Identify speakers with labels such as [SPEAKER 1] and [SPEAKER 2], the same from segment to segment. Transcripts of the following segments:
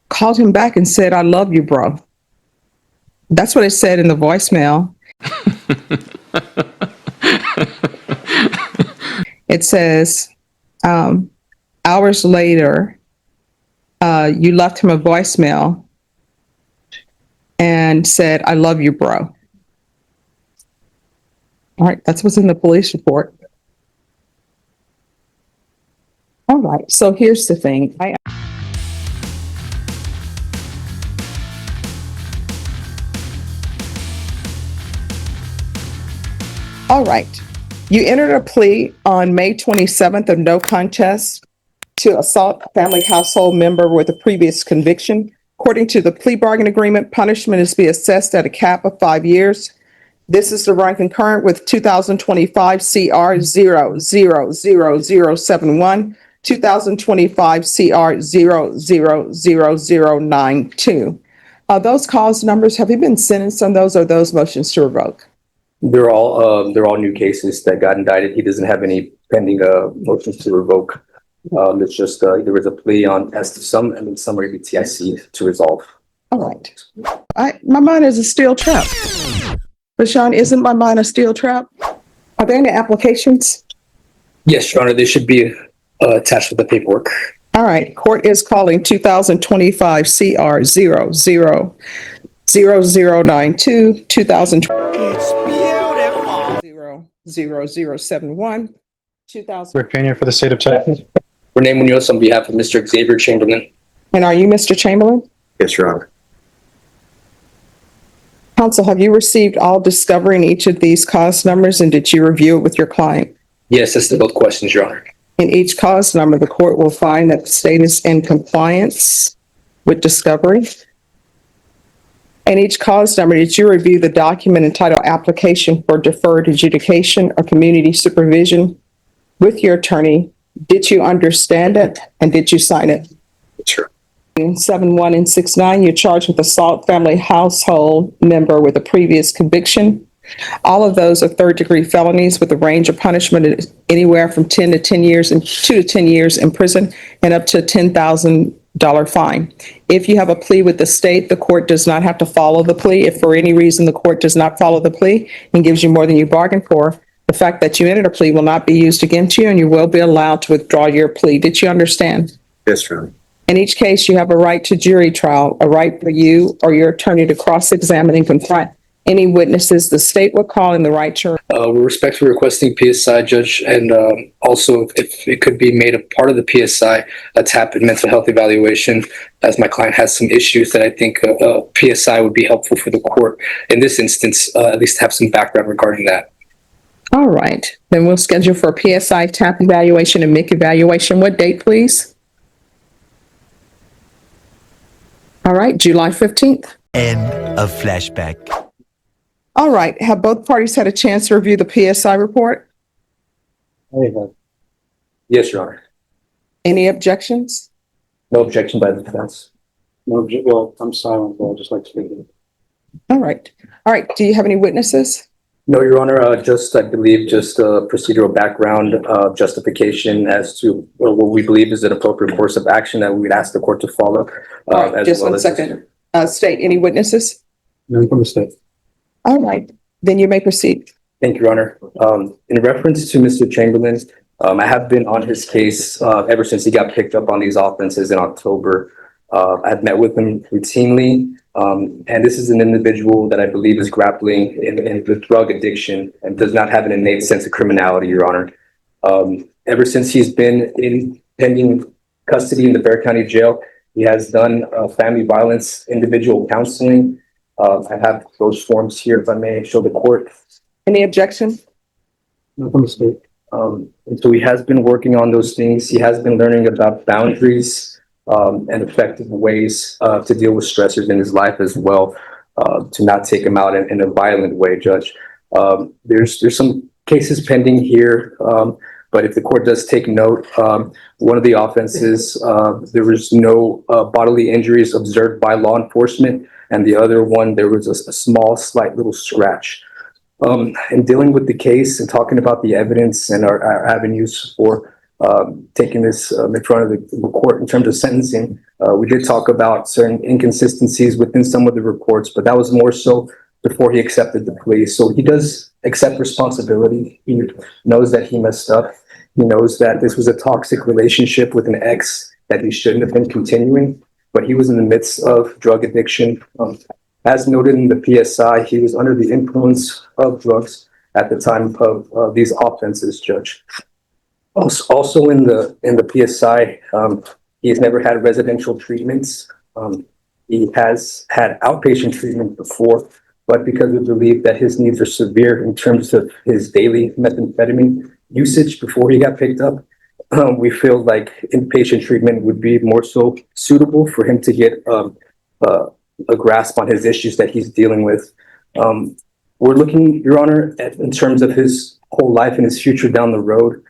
[SPEAKER 1] called him back and said, "I love you, bro." That's what it said in the voicemail. It says, hours later, you left him a voicemail and said, "I love you, bro." All right, that's what's in the police report. All right, so here's the thing. All right, you entered a plea on May 27th of no contest to assault a family household member with a previous conviction. According to the plea bargain agreement, punishment is to be assessed at a cap of 5 years. This is to run concurrent with 2025 CR 0000071, 2025 CR 0000092. Those cause numbers, have you been sentenced on those, or those motions to revoke?
[SPEAKER 2] They're all new cases that got indicted. He doesn't have any pending motions to revoke. It's just there was a plea on as to some, and then summary BTIC to resolve.
[SPEAKER 1] All right. My mind is a steel trap. Rashawn, isn't my mind a steel trap? Are there any applications?
[SPEAKER 2] Yes, Your Honor, they should be attached with the paperwork.
[SPEAKER 1] All right. Court is calling 2025 CR 00092, 000071, 2000.
[SPEAKER 3] Opinion for the state of Texas.
[SPEAKER 2] Renee Munoz on behalf of Mr. Xavier Chamberlain.
[SPEAKER 1] And are you Mr. Chamberlain?
[SPEAKER 2] Yes, Your Honor.
[SPEAKER 1] Counsel, have you received all discovery in each of these cause numbers, and did you review it with your client?
[SPEAKER 2] Yes, that's the both questions, Your Honor.
[SPEAKER 1] In each cause number, the court will find that the state is in compliance with discovery. In each cause number, did you review the document entitled Application for Deferred Adjudication or Community Supervision with your attorney? Did you understand it, and did you sign it?
[SPEAKER 2] Sure.
[SPEAKER 1] 7-1 and 6-9, you're charged with assault family household member with a previous conviction. All of those are third-degree felonies with a range of punishment anywhere from 10 to 10 years and 2 to 10 years in prison and up to a $10,000 fine. If you have a plea with the state, the court does not have to follow the plea. If for any reason the court does not follow the plea and gives you more than you bargained for, the fact that you entered a plea will not be used against you, and you will be allowed to withdraw your plea. Did you understand?
[SPEAKER 2] Yes, Your Honor.
[SPEAKER 1] In each case, you have a right to jury trial, a right for you or your attorney to cross-examine and confront any witnesses the state will call in the right to.
[SPEAKER 2] We're respectfully requesting PSI, Judge, and also if it could be made a part of the PSI, a TAP and mental health evaluation, as my client has some issues that I think PSI would be helpful for the court in this instance, at least have some background regarding that.
[SPEAKER 1] All right, then we'll schedule for a PSI TAP evaluation and MIC evaluation. What date, please? All right, July 15th.
[SPEAKER 4] End of flashback.
[SPEAKER 1] All right, have both parties had a chance to review the PSI report?
[SPEAKER 2] Yes, Your Honor.
[SPEAKER 1] Any objections?
[SPEAKER 2] No objection by the defense.
[SPEAKER 3] No, well, I'm silent, but I'd just like to speak.
[SPEAKER 1] All right. All right, do you have any witnesses?
[SPEAKER 2] No, Your Honor, I believe just a procedural background justification as to what we believe is an appropriate course of action that we would ask the court to follow.
[SPEAKER 1] All right, just 1 second. State, any witnesses?
[SPEAKER 3] None from the state.
[SPEAKER 1] All right, then you may proceed.
[SPEAKER 2] Thank you, Your Honor. In reference to Mr. Chamberlain, I have been on his case ever since he got picked up on these offenses in October. I've met with him routinely, and this is an individual that I believe is grappling with drug addiction and does not have an innate sense of criminality, Your Honor. Ever since he's been in pending custody in the Bexar County Jail, he has done family violence individual counseling. I have those forms here, if I may show the court.
[SPEAKER 1] Any objection?
[SPEAKER 3] None from the state.
[SPEAKER 2] And so he has been working on those things. He has been learning about boundaries and effective ways to deal with stressors in his life as well, to not take him out in a violent way, Judge. There's some cases pending here, but if the court does take note, one of the offenses, there was no bodily injuries observed by law enforcement, and the other one, there was a small, slight little scratch. In dealing with the case and talking about the evidence and our avenues for taking this in front of the court in terms of sentencing. We did talk about certain inconsistencies within some of the reports, but that was more so before he accepted the plea. So he does accept responsibility. He knows that he messed up. He knows that this was a toxic relationship with an ex that he shouldn't have been continuing, but he was in the midst of drug addiction. As noted in the PSI, he was under the influence of drugs at the time of these offenses, Judge. Also in the PSI, he has never had residential treatments. He has had outpatient treatment before, but because we believe that his needs are severe in terms of his daily methamphetamine usage before he got picked up, we feel like inpatient treatment would be more so suitable for him to get a grasp on his issues that he's dealing with. We're looking, Your Honor, in terms of his whole life and his future down the road.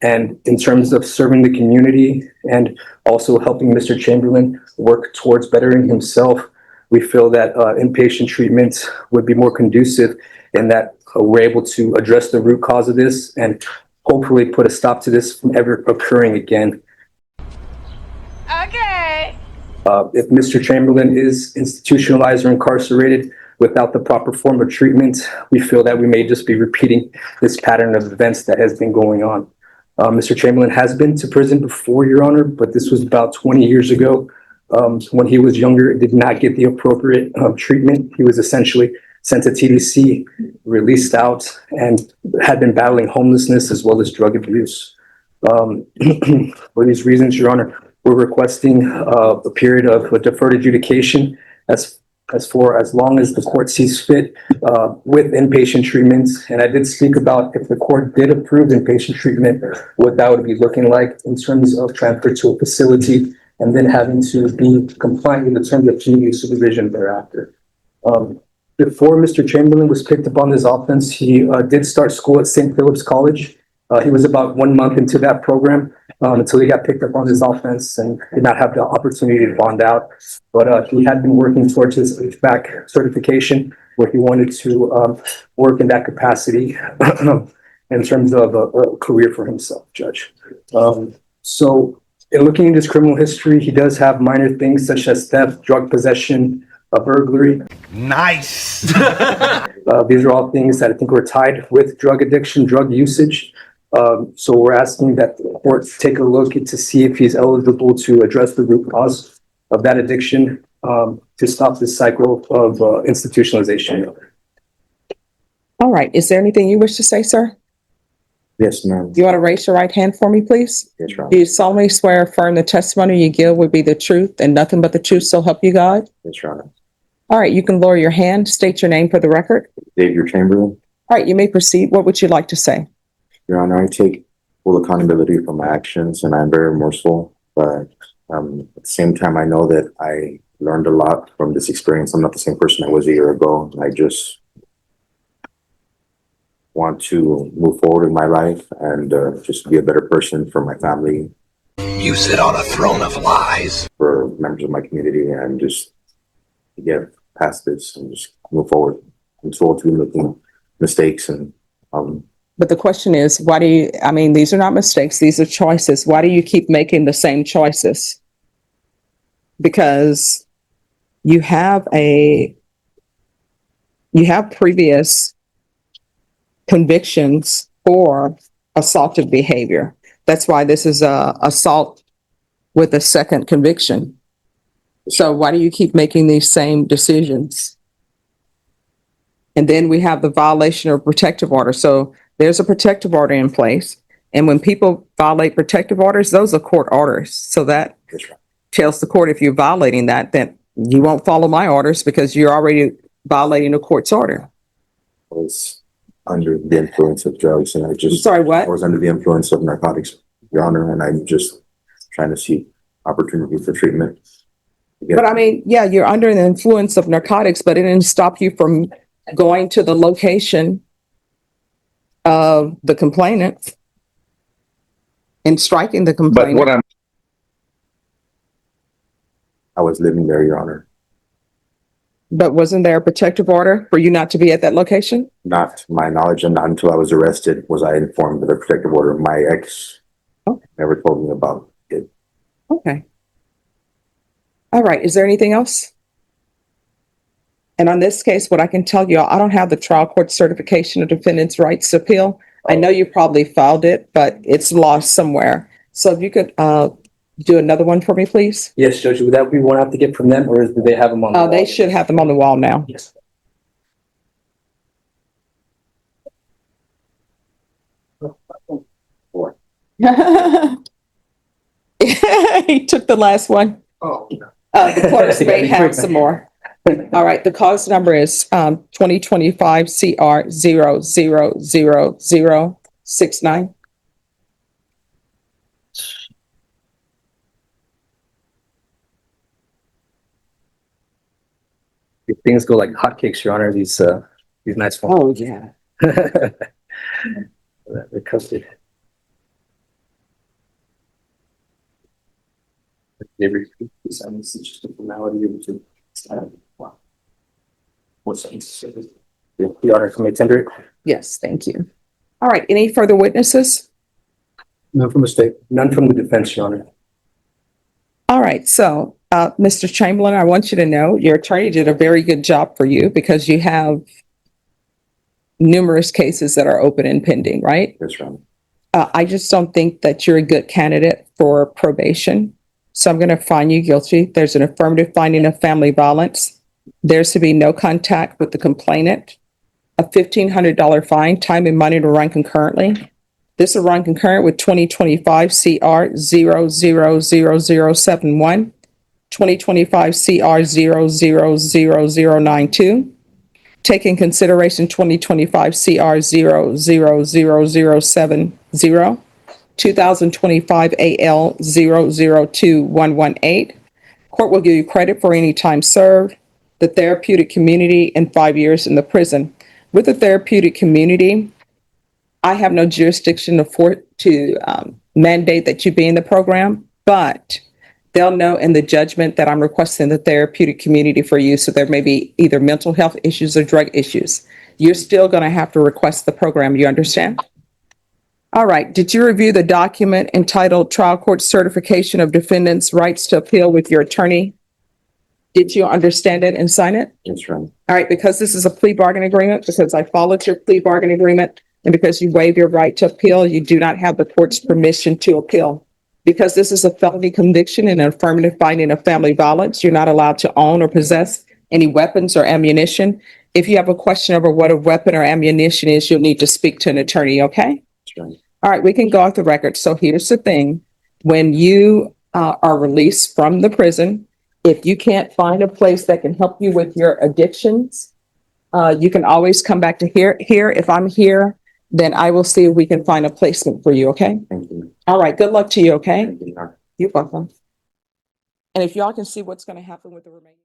[SPEAKER 2] And in terms of serving the community and also helping Mr. Chamberlain work towards bettering himself, we feel that inpatient treatment would be more conducive in that we're able to address the root cause of this and hopefully put a stop to this from ever occurring again.
[SPEAKER 5] Okay.
[SPEAKER 2] If Mr. Chamberlain is institutionalized or incarcerated without the proper form of treatment, we feel that we may just be repeating this pattern of events that has been going on. Mr. Chamberlain has been to prison before, Your Honor, but this was about 20 years ago. When he was younger, did not get the appropriate treatment. He was essentially sent to TDC, released out, and had been battling homelessness as well as drug abuse. For these reasons, Your Honor, we're requesting a period of a deferred adjudication as long as the court sees fit with inpatient treatments. And I did speak about if the court did approve inpatient treatment, what that would be looking like in terms of transfer to a facility and then having to be compliant with the terms of community supervision thereafter. Before Mr. Chamberlain was picked up on this offense, he did start school at St. Philip's College. He was about 1 month into that program until he got picked up on his offense and did not have the opportunity to bond out. But he had been working towards his flashback certification, where he wanted to work in that capacity in terms of a career for himself, Judge. So in looking at his criminal history, he does have minor things such as theft, drug possession, a burglary.
[SPEAKER 4] Nice.
[SPEAKER 2] These are all things that I think were tied with drug addiction, drug usage. So we're asking that the court take a look to see if he's eligible to address the root cause of that addiction to stop this cycle of institutionalization.
[SPEAKER 1] All right. Is there anything you wish to say, sir?
[SPEAKER 6] Yes, ma'am.
[SPEAKER 1] You want to raise your right hand for me, please?
[SPEAKER 6] Yes, Your
[SPEAKER 1] Do
[SPEAKER 6] Honor.
[SPEAKER 1] you solemnly swear or affirm the testimony you give would be the truth and nothing but the truth, so help you God?
[SPEAKER 6] Yes, Your Honor.
[SPEAKER 1] All right. You can lower your hand. State your name for the record.
[SPEAKER 6] Xavier Chamberlain.
[SPEAKER 1] All right. You may proceed. What would you like to say?
[SPEAKER 6] Your Honor, I take full accountability for my actions and I'm very remorseful. But at the same time, I know that I learned a lot from this experience. I'm not the same person I was a year ago. I just want to move forward in my life and just be a better person for my family.
[SPEAKER 4] You sit on a throne of lies.
[SPEAKER 6] For members of my community and just get past this and just move forward. I'm so to be making mistakes and
[SPEAKER 1] But the question is, why do you, I mean, these are not mistakes. These are choices. Why do you keep making the same choices? Because you have previous convictions for assaultive behavior. That's why this is a assault with a second conviction. So why do you keep making these same decisions? And then we have the violation of protective order. So there's a protective order in place. And when people violate protective orders, those are court orders. So that tells the court, if you're violating that, then you won't follow my orders because you're already violating a court's order.
[SPEAKER 6] was under the influence of drugs and
[SPEAKER 1] I'm sorry,
[SPEAKER 6] I
[SPEAKER 1] what?
[SPEAKER 6] was under the influence of narcotics, Your Honor, and I'm just trying to seek opportunity for treatment.
[SPEAKER 1] But I mean, yeah, you're under the influence of narcotics, but it didn't stop you from going to the location of the complainant and striking the complainant.
[SPEAKER 6] I was living there, Your Honor.
[SPEAKER 1] But wasn't there a protective order for you not to be at that location?
[SPEAKER 6] Not to my knowledge, and not until I was arrested was I informed of the protective order. My ex
[SPEAKER 1] Okay.
[SPEAKER 6] Never told me about it.
[SPEAKER 1] Okay. All right. Is there anything else? And on this case, what I can tell you, I don't have the trial court certification of defendant's rights to appeal. I know you probably filed it, but it's lost somewhere. So if you could do another one for me, please.
[SPEAKER 2] Yes, Judge, would that be one I have to get from them, or do they have them on? the
[SPEAKER 1] They
[SPEAKER 2] wall?
[SPEAKER 1] should have them on the wall now.
[SPEAKER 2] Yes.
[SPEAKER 1] He took the last one.
[SPEAKER 2] Oh.
[SPEAKER 1] The clerks may have some more. All right, the cause number is 2025 CR 00069.
[SPEAKER 2] Things go like hotcakes, Your Honor, these nice phones.
[SPEAKER 1] Oh, yeah.
[SPEAKER 2] They're custody. They repeat this, and this is just a formality of the. Wow. What's that? Your Honor, can we tender it?
[SPEAKER 1] Yes, thank you. All right, any further witnesses?
[SPEAKER 3] None from the state.
[SPEAKER 2] None from the defense, Your Honor.
[SPEAKER 1] All right, so Mr. Chamberlain, I want you to know your attorney did a very good job for you because you have numerous cases that are open and pending, right?
[SPEAKER 6] Yes, Your Honor.
[SPEAKER 1] I just don't think that you're a good candidate for probation. So I'm going to find you guilty. There's an affirmative finding of family violence. There's to be no contact with the complainant. A $1,500 fine, time and money to run concurrently. This will run concurrent with 2025 CR 00071, 2025 CR 00092. Take in consideration 2025 CR 00070, 2025 AL 002118. Court will give you credit for any time served, the therapeutic community, and 5 years in the prison. With the therapeutic community, I have no jurisdiction to mandate that you be in the program, but they'll know in the judgment that I'm requesting the therapeutic community for you. So there may be either mental health issues or drug issues. You're still going to have to request the program. You understand? All right. Did you review the document entitled Trial Court Certification of Defendant's Rights to Appeal with your attorney? Did you understand it and sign it?
[SPEAKER 6] Yes, Your Honor.
[SPEAKER 1] All right. Because this is a plea bargain agreement, because I followed your plea bargain agreement, and because you waive your right to appeal, you do not have the court's permission to appeal. Because this is a felony conviction and an affirmative finding of family violence, you're not allowed to own or possess any weapons or ammunition. If you have a question over what a weapon or ammunition is, you'll need to speak to an attorney, okay?
[SPEAKER 6] Yes, Your Honor.
[SPEAKER 1] All right, we can go off the record. So here's the thing. When you are released from the prison, if you can't find a place that can help you with your addictions, you can always come back to here. If I'm here, then I will see if we can find a placement for you, okay?
[SPEAKER 6] Thank you.
[SPEAKER 1] All right, good luck to you, okay?
[SPEAKER 6] Thank you, Your Honor.
[SPEAKER 1] You're welcome. And if y'all can see what's going to happen with the remaining.